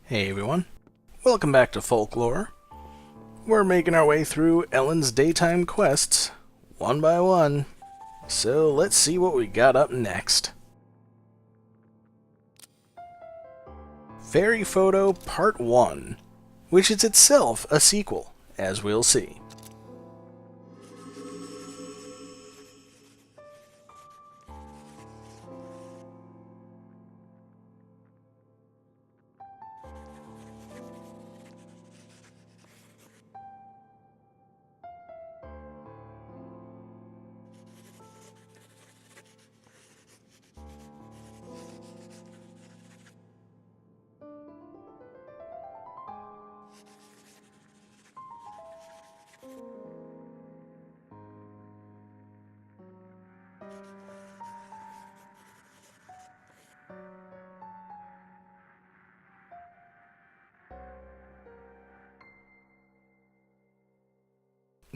Hey everyone, welcome back to Folklore. We're making our way through Ellen's daytime quests, one by one. So let's see what we got up next. Fairy Photo Part 1, which is itself a sequel, as we'll see.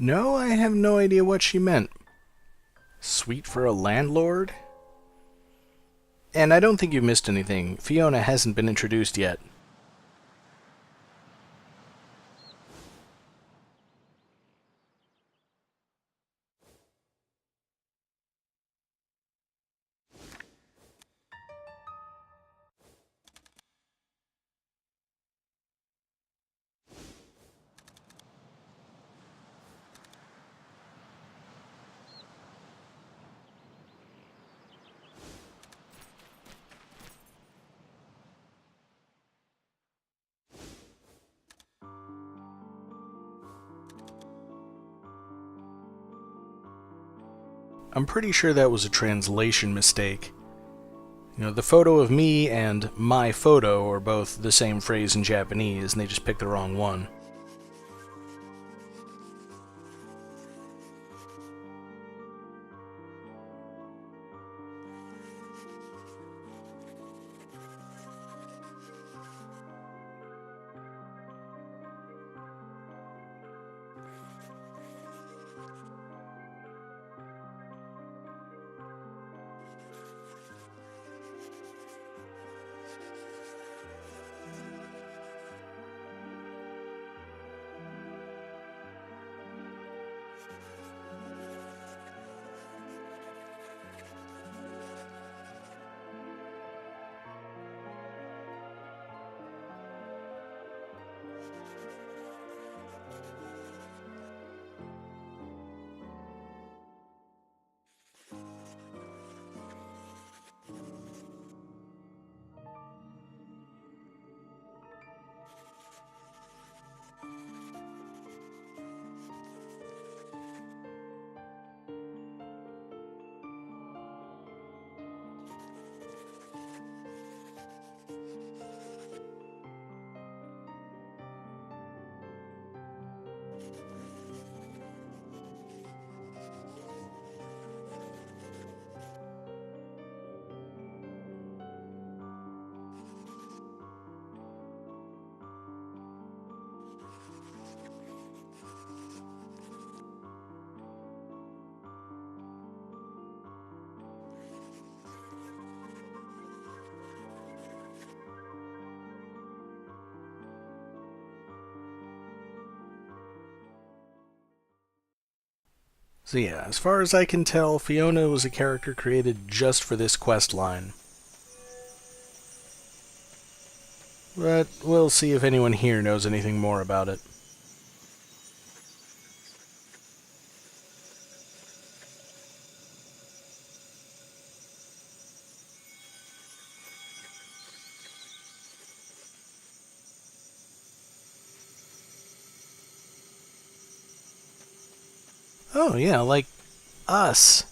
No, I have no idea what she meant. Sweet for a landlord? And I don't think you missed anything. Fiona hasn't been introduced yet. I'm pretty sure that was a translation mistake. You know, the photo of me and my photo are both the same phrase in Japanese, and they just picked the wrong one. So yeah, as far as I can tell, Fiona was a character created just for this quest line. But we'll see if anyone here knows anything more about it. Oh yeah, like us.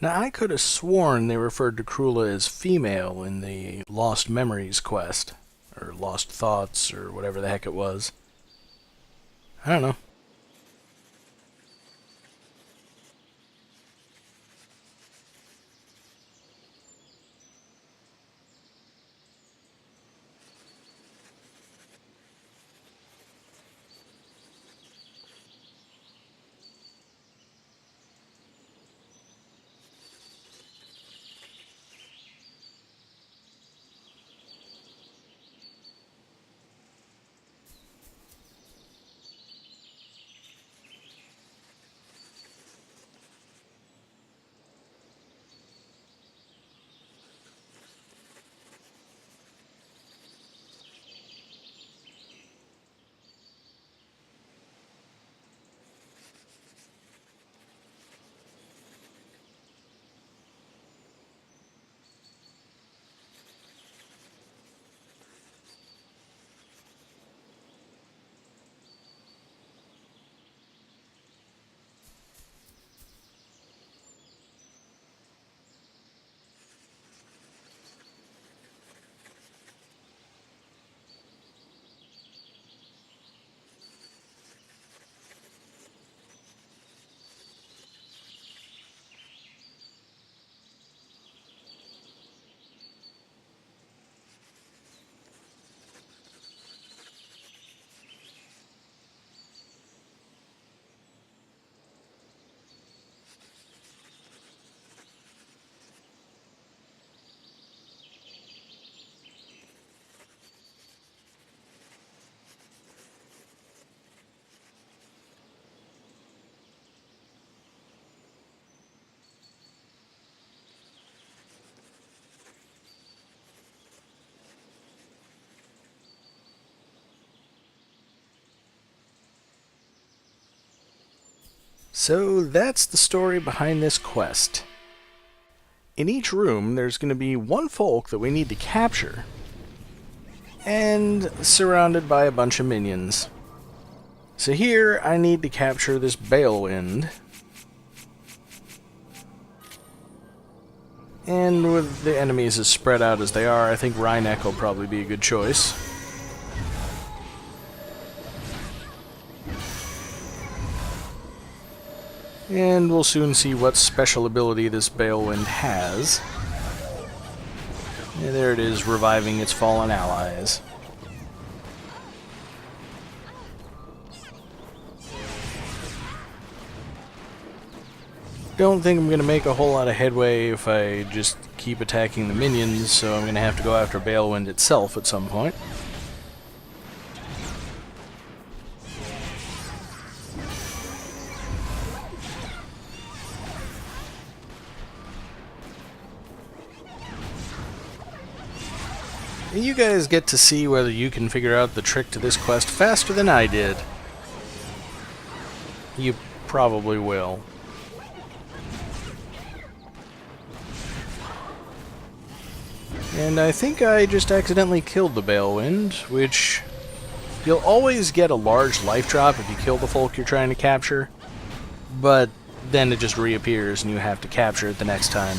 Now, I could have sworn they referred to Crula as female in the Lost Memories quest, or Lost Thoughts, or whatever the heck it was. I don't know. So that's the story behind this quest. In each room, there's going to be one folk that we need to capture, and surrounded by a bunch of minions. So here, I need to capture this Bailwind. And with the enemies as spread out as they are, I think Rhynek will probably be a good choice. And we'll soon see what special ability this Bailwind has. Yeah, there it is, reviving its fallen allies. Don't think I'm going to make a whole lot of headway if I just keep attacking the minions, so I'm going to have to go after Bailwind itself at some point. You guys get to see whether you can figure out the trick to this quest faster than I did. You probably will. And I think I just accidentally killed the Bailwind, which you'll always get a large life drop if you kill the folk you're trying to capture, but then it just reappears and you have to capture it the next time.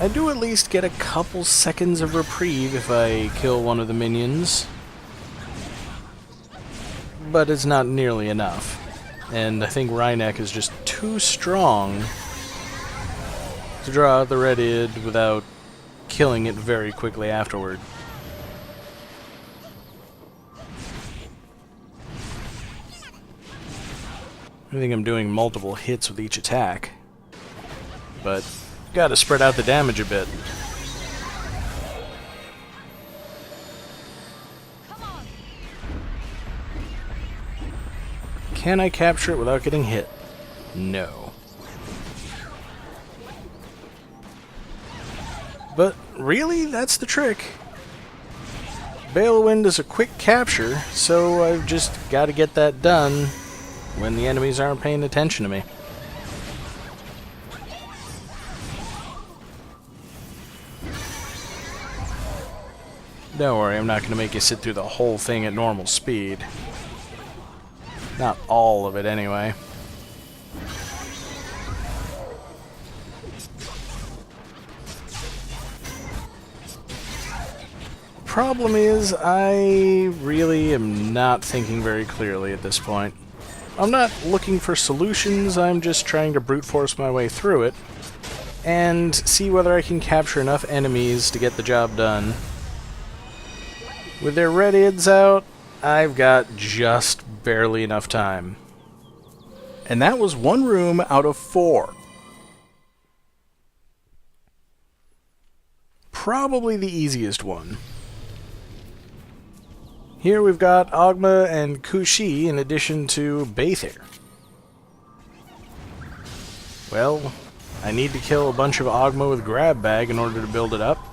I do at least get a couple seconds of reprieve if I kill one of the minions, but it's not nearly enough. And I think Rhynek is just too strong to draw out the red id without killing it very quickly afterward. I think I'm doing multiple hits with each attack, but gotta spread out the damage a bit. Can I capture it without getting hit? No. But really, that's the trick. Bailwind is a quick capture, so I've just got to get that done when the enemies aren't paying attention to me. Don't worry, I'm not going to make you sit through the whole thing at normal speed. Not all of it, anyway. Problem is, I really am not thinking very clearly at this point. I'm not looking for solutions, I'm just trying to brute force my way through it, and see whether I can capture enough enemies to get the job done. With their red ids out, I've got just barely enough time. And that was one room out of 4. Probably the easiest one. Here we've got Augma and Kushi in addition to Baither. Well, I need to kill a bunch of Augma with Grab Bag in order to build it up.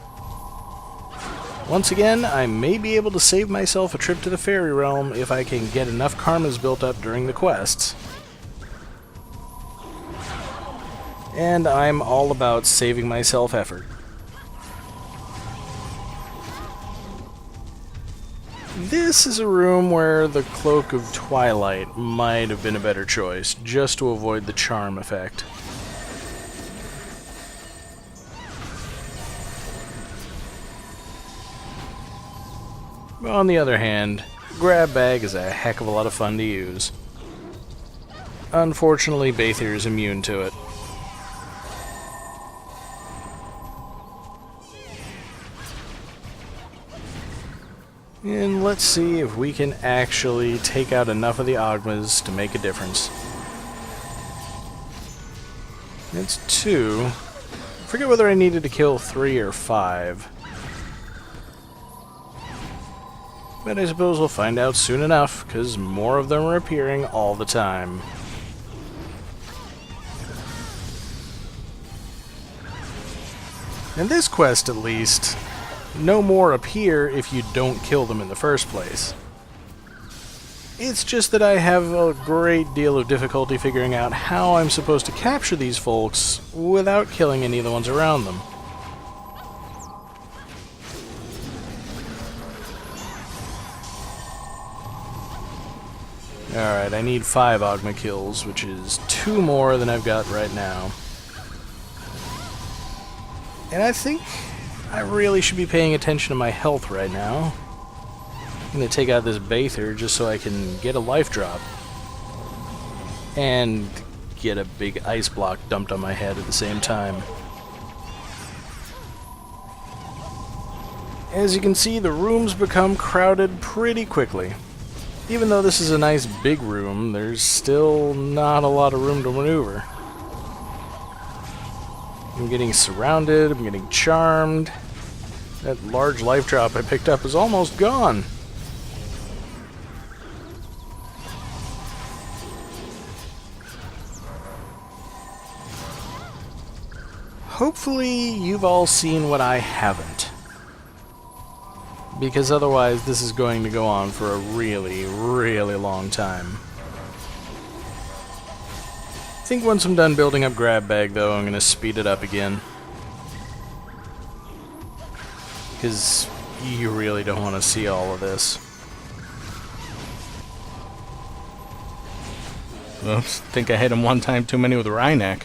Once again, I may be able to save myself a trip to the Faery Realm if I can get enough karmas built up during the quests. And I'm all about saving myself effort. This is a room where the Cloak of Twilight might have been a better choice, just to avoid the charm effect. On the other hand, Grab Bag is a heck of a lot of fun to use. Unfortunately, Baither is immune to it. And let's see if we can actually take out enough of the Augmas to make a difference. It's 2. I forget whether I needed to kill 3 or 5. But I suppose we'll find out soon enough, because more of them are appearing all the time. In this quest, at least, no more appear if you don't kill them in the first place. It's just that I have a great deal of difficulty figuring out how I'm supposed to capture these folks without killing any of the ones around them. Alright, I need 5 Augma kills, which is 2 more than I've got right now. And I think I really should be paying attention to my health right now. I'm going to take out this Baither just so I can get a life drop. And get a big ice block dumped on my head at the same time. As you can see, the rooms become crowded pretty quickly. Even though this is a nice big room, there's still not a lot of room to maneuver. I'm getting surrounded, I'm getting charmed. That large life drop I picked up is almost gone. Hopefully you've all seen what I haven't. Because otherwise this is going to go on for a really, really long time. I think once I'm done building up Grab Bag, though, I'm going to speed it up again. Because you really don't want to see all of this. Oops, think I hit him one time too many with Rhynac.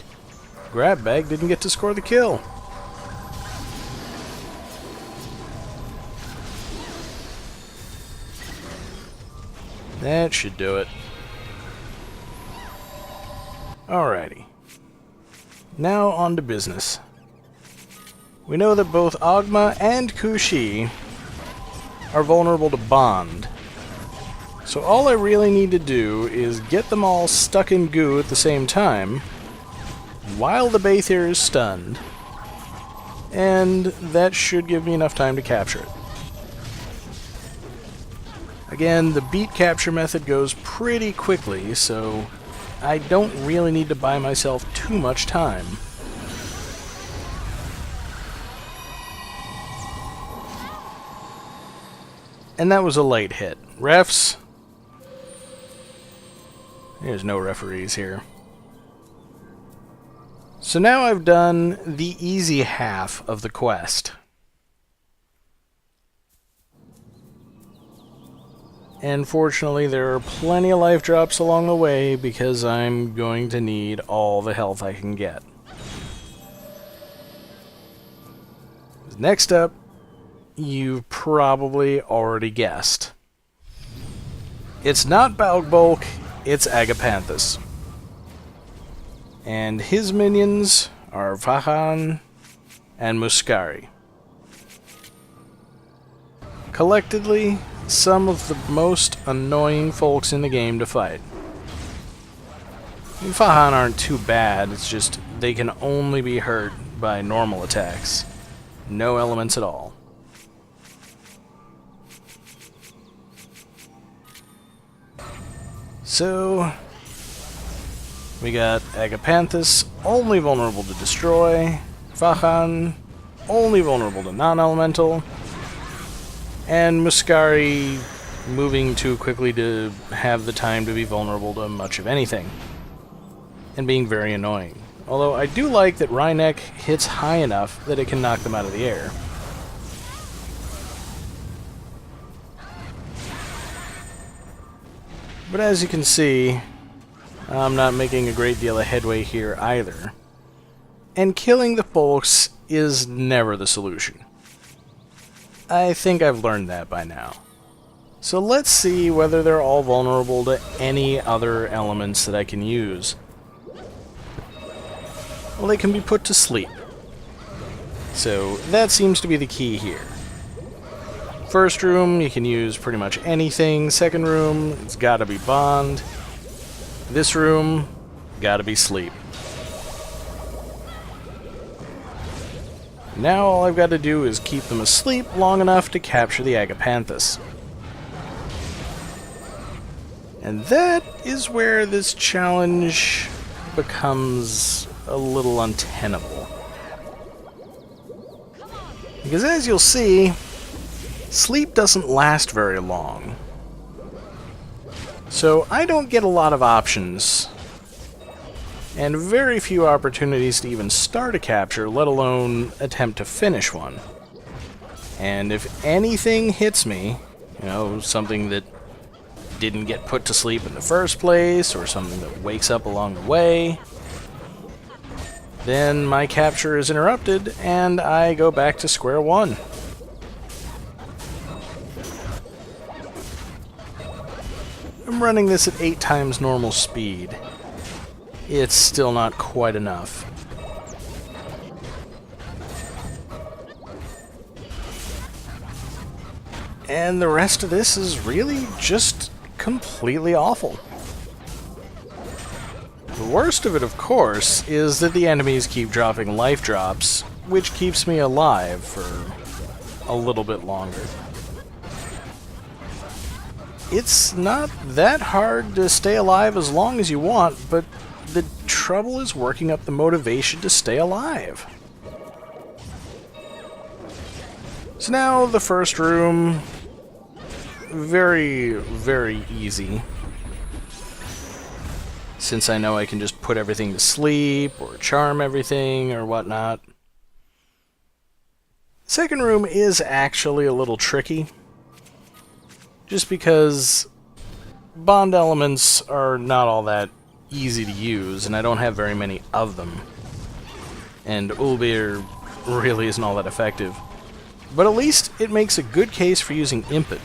Grab Bag didn't get to score the kill. That should do it. Alrighty. Now on to business. We know that both Augma and Kushi are vulnerable to Bond. So all I really need to do is get them all stuck in goo at the same time, while the Baither is stunned, and that should give me enough time to capture it. Again, the beat capture method goes pretty quickly, so I don't really need to buy myself too much time. And that was a late hit. Refs? There's no referees here. So now I've done the easy half of the quest. And fortunately, there are plenty of life drops along the way because I'm going to need all the health I can get. Next up, you've probably already guessed. It's not Bulk, it's Agapanthus. And his minions are Vahan and Muscari. Collectively, some of the most annoying folks in the game to fight. Vahan aren't too bad, it's just they can only be hurt by normal attacks. No elements at all. So, we got Agapanthus, only vulnerable to destroy, Vahan, only vulnerable to non-elemental, and Muscari moving too quickly to have the time to be vulnerable to much of anything, and being very annoying. Although I do like that Rhynek hits high enough that it can knock them out of the air. But as you can see, I'm not making a great deal of headway here either. And killing the folks is never the solution. I think I've learned that by now. So let's see whether they're all vulnerable to any other elements that I can use. Well, they can be put to sleep. So that seems to be the key here. First room, you can use pretty much anything. Second room, it's gotta be Bond. This room, gotta be Sleep. Now all I've got to do is keep them asleep long enough to capture the Agapanthus. And that is where this challenge becomes a little untenable. Because as you'll see, sleep doesn't last very long. So I don't get a lot of options, and very few opportunities to even start a capture, let alone attempt to finish one. And if anything hits me, you know, something that didn't get put to sleep in the first place, or something that wakes up along the way, then my capture is interrupted, and I go back to square one. I'm running this at 8 times normal speed. It's still not quite enough. And the rest of this is really just completely awful. The worst of it, of course, is that the enemies keep dropping life drops, which keeps me alive for a little bit longer. It's not that hard to stay alive as long as you want, but the trouble is working up the motivation to stay alive. So now the first room, very, very easy. Since I know I can just put everything to sleep, or charm everything, or whatnot. Second room is actually a little tricky. Just because bond elements are not all that easy to use, and I don't have very many of them. And Ulbir really isn't all that effective. But at least it makes a good case for using Impet.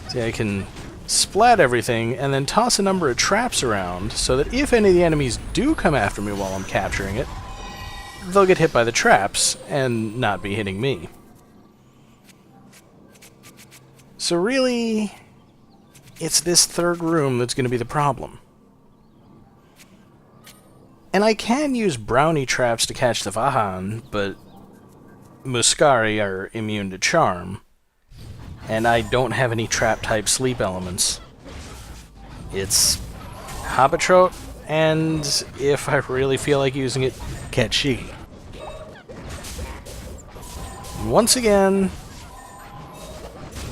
See, I can splat everything and then toss a number of traps around so that if any of the enemies do come after me while I'm capturing it, they'll get hit by the traps and not be hitting me. So really, it's this third room that's going to be the problem. And I can use brownie traps to catch the Vahan, but Muscari are immune to charm. And I don't have any trap-type sleep elements. It's Habitrot, and if I really feel like using it, Ketchi. Once again,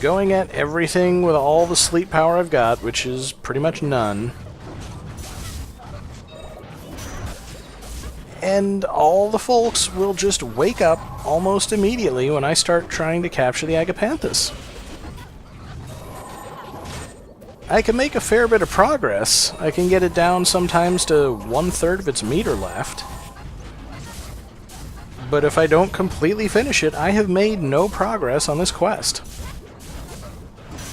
going at everything with all the sleep power I've got, which is pretty much none. And all the folks will just wake up almost immediately when I start trying to capture the Agapanthus. I can make a fair bit of progress. I can get it down sometimes to 1/3 of its meter left. But if I don't completely finish it, I have made no progress on this quest.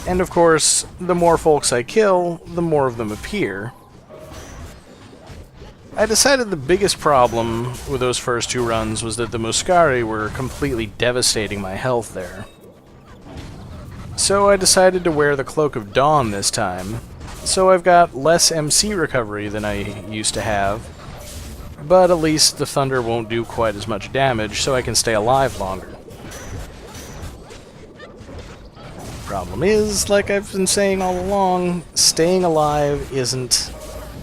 And of course, the more folks I kill, the more of them appear. I decided the biggest problem with those first 2 runs was that the Muscari were completely devastating my health there. So I decided to wear the Cloak of Dawn this time, so I've got less MC recovery than I used to have, but at least the thunder won't do quite as much damage, so I can stay alive longer. Problem is, like I've been saying all along, staying alive isn't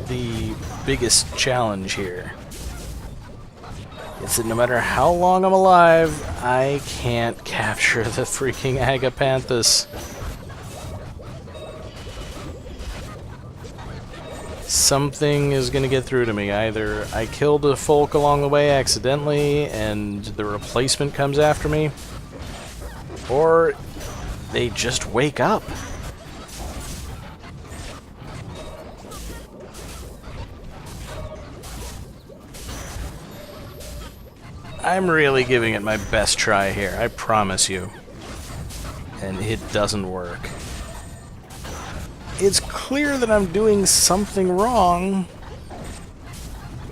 the biggest challenge here. It's that no matter how long I'm alive, I can't capture the freaking Agapanthus. Something is going to get through to me. Either I killed a folk along the way accidentally and the replacement comes after me, or they just wake up. I'm really giving it my best try here, I promise you. And it doesn't work. It's clear that I'm doing something wrong,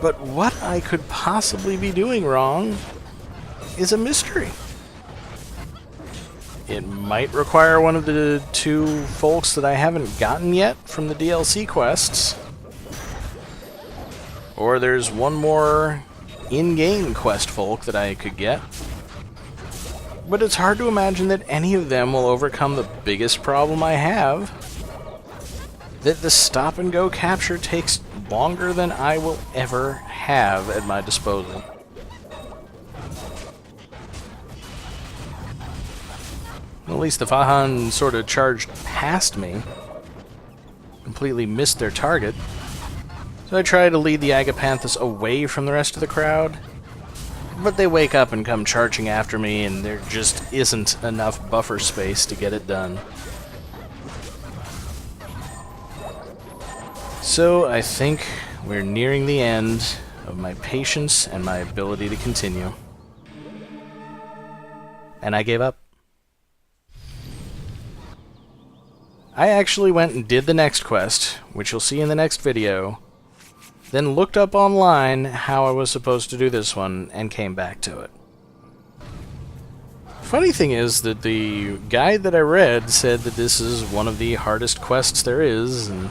but what I could possibly be doing wrong is a mystery. It might require one of the 2 folks that I haven't gotten yet from the DLC quests. Or there's one more in-game quest folk that I could get. But it's hard to imagine that any of them will overcome the biggest problem I have. That the stop-and-go capture takes longer than I will ever have at my disposal. At least the Vahan sort of charged past me. Completely missed their target. So I try to lead the Agapanthus away from the rest of the crowd. But they wake up and come charging after me, and there just isn't enough buffer space to get it done. So I think we're nearing the end of my patience and my ability to continue. And I gave up. I actually went and did the next quest, which you'll see in the next video, then looked up online how I was supposed to do this one, and came back to it. Funny thing is that the guide that I read said that this is one of the hardest quests there is, and,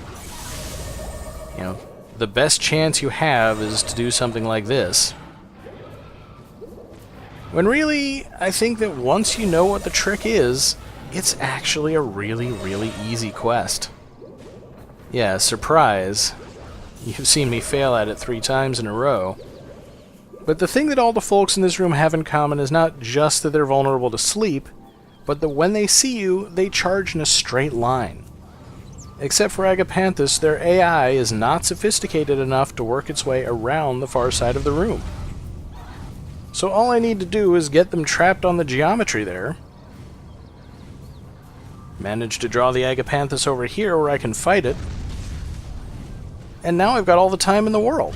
you know, the best chance you have is to do something like this. When really, I think that once you know what the trick is, it's actually a really, really easy quest. Yeah, surprise. You've seen me fail at it 3 times in a row. But the thing that all the folks in this room have in common is not just that they're vulnerable to sleep, but that when they see you, they charge in a straight line. Except for Agapanthus, their AI is not sophisticated enough to work its way around the far side of the room. So all I need to do is get them trapped on the geometry there, manage to draw the Agapanthus over here where I can fight it, and now I've got all the time in the world.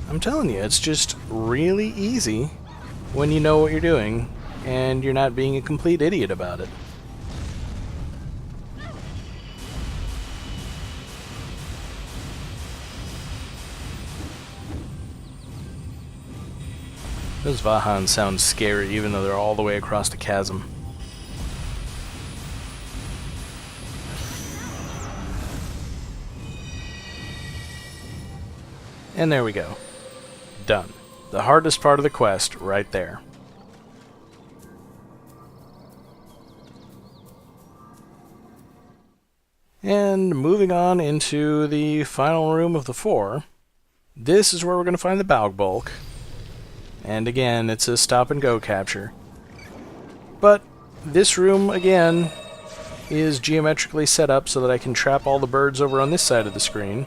I'm telling you, it's just really easy when you know what you're doing, and you're not being a complete idiot about it. Those Vahan sound scary even though they're all the way across the chasm. And there we go. Done. The hardest part of the quest right there. And moving on into the final room of the 4, this is where we're going to find the Bailwind. And again, it's a stop-and-go capture. But this room, again, is geometrically set up so that I can trap all the birds over on this side of the screen.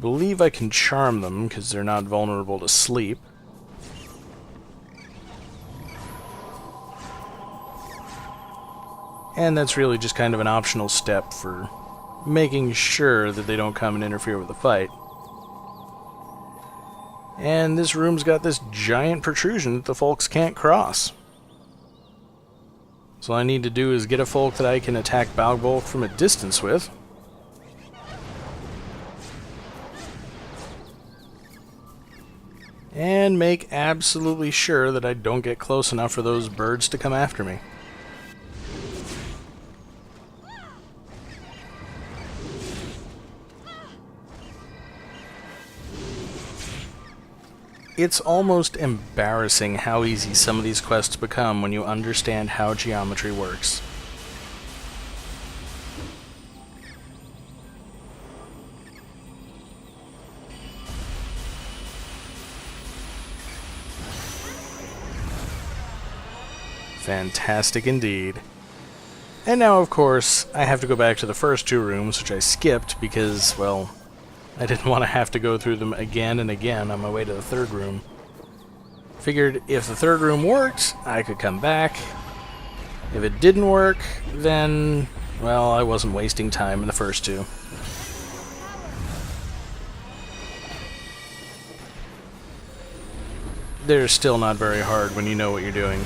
believe I can charm them, because they're not vulnerable to sleep. And that's really just kind of an optional step for making sure that they don't come and interfere with the fight. And this room's got this giant protrusion that the folks can't cross. So all I need to do is get a folk that I can attack Balgbolk from a distance with. And make absolutely sure that I don't get close enough for those birds to come after me. It's almost embarrassing how easy some of these quests become when you understand how geometry works. Fantastic indeed. And now, of course, I have to go back to the first two rooms, which I skipped because, well, I didn't want to have to go through them again and again on my way to the third room. Figured if the third room worked, I could come back. If it didn't work, then, well, I wasn't wasting time in the first two. They're still not very hard when you know what you're doing.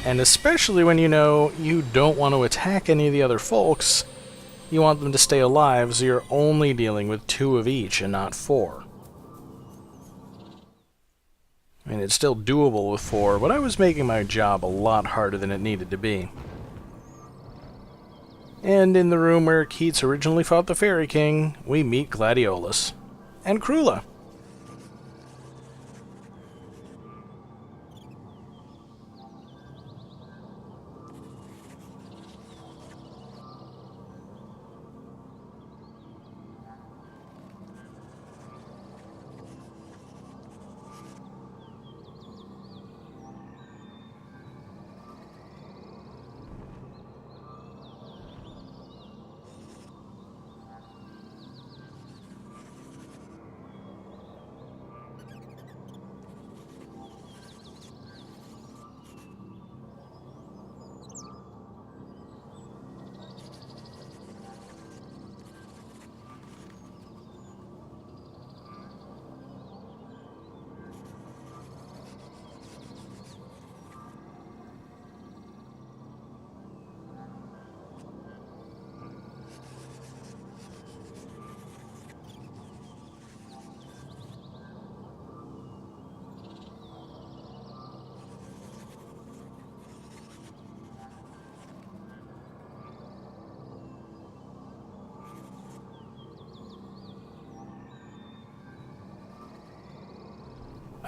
And especially when you know you don't want to attack any of the other folks. You want them to stay alive, so you're only dealing with 2 of each and not 4. I mean, it's still doable with 4, but I was making my job a lot harder than it needed to be. And in the room where Keats originally fought the Faery King, we meet Gladiolus. And Crula.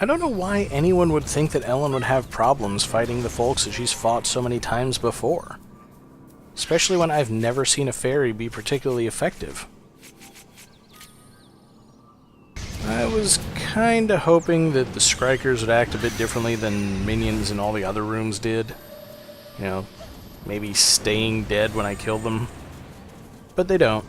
I don't know why anyone would think that Ellen would have problems fighting the folks that she's fought so many times before. Especially when I've never seen a fairy be particularly effective. I was kinda hoping that the Skrikers would act a bit differently than minions in all the other rooms did. You know, maybe staying dead when I kill them. But they don't.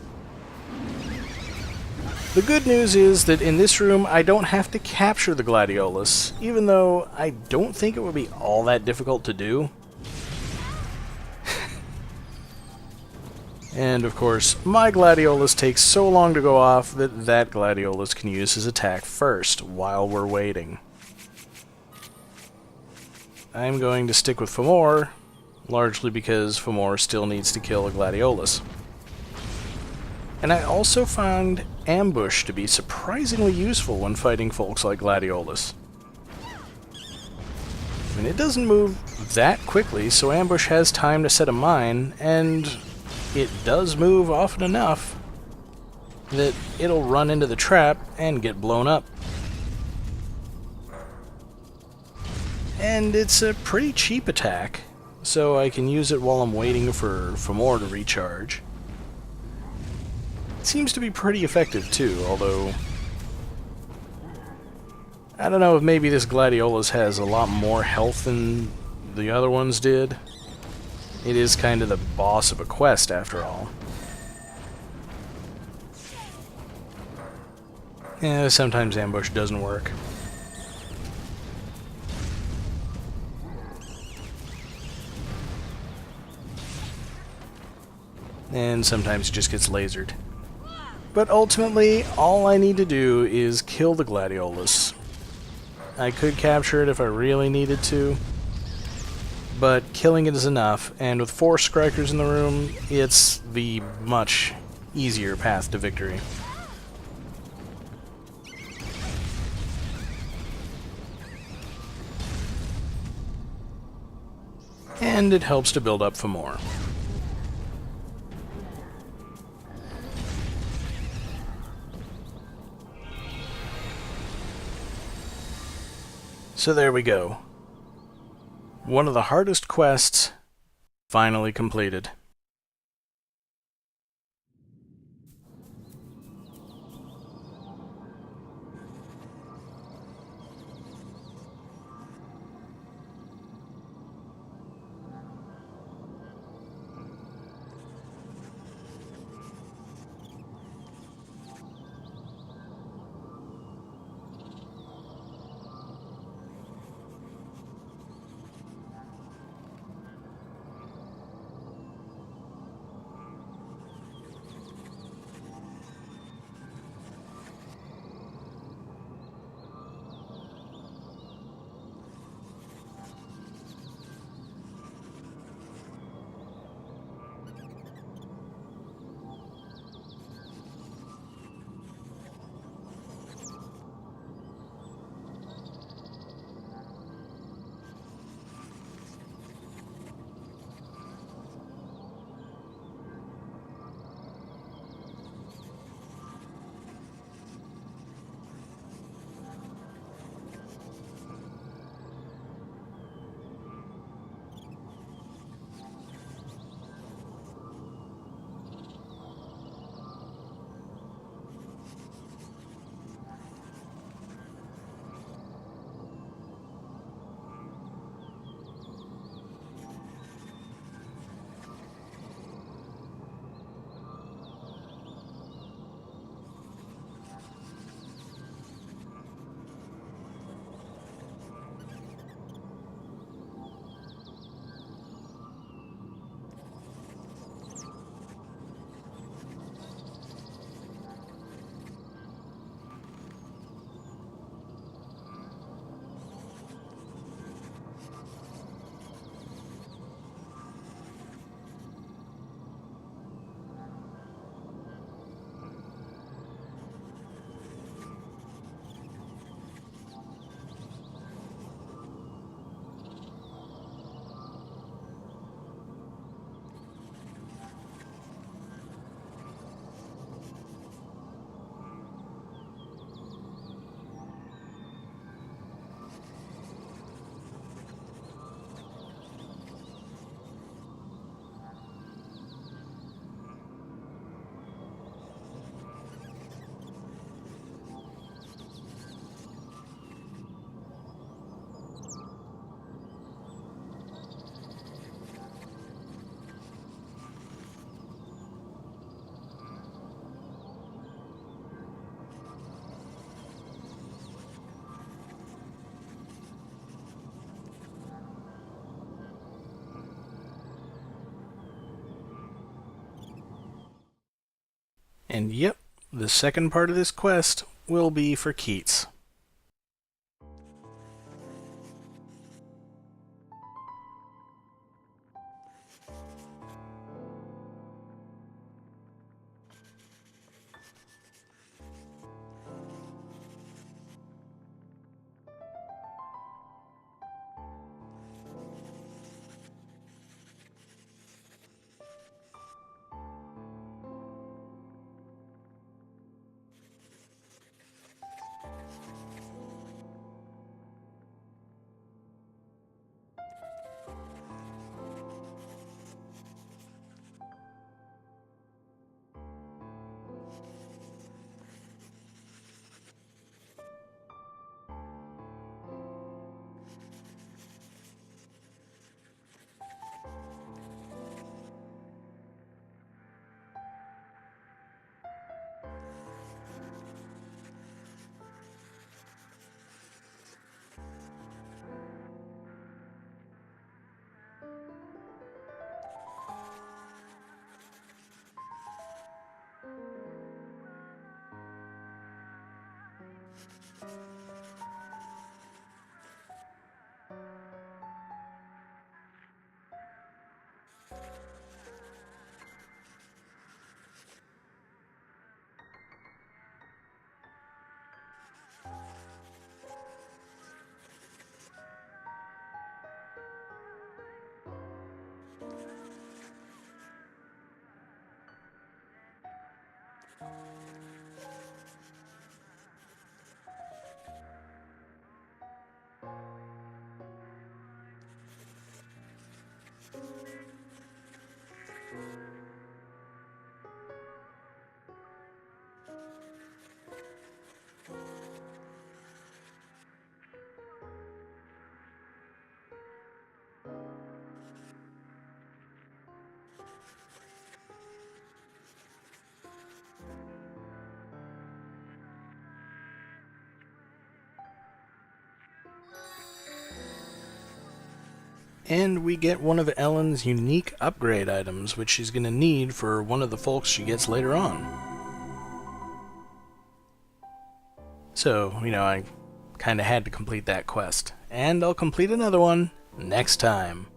The good news is that in this room I don't have to capture the Gladiolus, even though I don't think it would be all that difficult to do. And of course, my Gladiolus takes so long to go off that that Gladiolus can use his attack first while we're waiting. I'm going to stick with Fomor, largely because Fomor still needs to kill a Gladiolus. And I also found Ambush to be surprisingly useful when fighting folks like Gladiolus. I mean, it doesn't move that quickly, so Ambush has time to set a mine, and it does move often enough that it'll run into the trap and get blown up. And it's a pretty cheap attack, so I can use it while I'm waiting for more to recharge. It seems to be pretty effective too, although I don't know if maybe this Gladiolus has a lot more health than the other ones did. It is kind of the boss of a quest after all. Sometimes ambush doesn't work. And sometimes it just gets lasered. But ultimately, all I need to do is kill the Gladiolus. I could capture it if I really needed to, but killing it is enough, and with 4 Strikers in the room, it's the much easier path to victory. And it helps to build up for more. So there we go. One of the hardest quests finally completed. And yep, the second part of this quest will be for Keats. And we get one of Ellen's unique upgrade items, which she's going to need for one of the folks she gets later on. So, I kind of had to complete that quest. And I'll complete another one next time.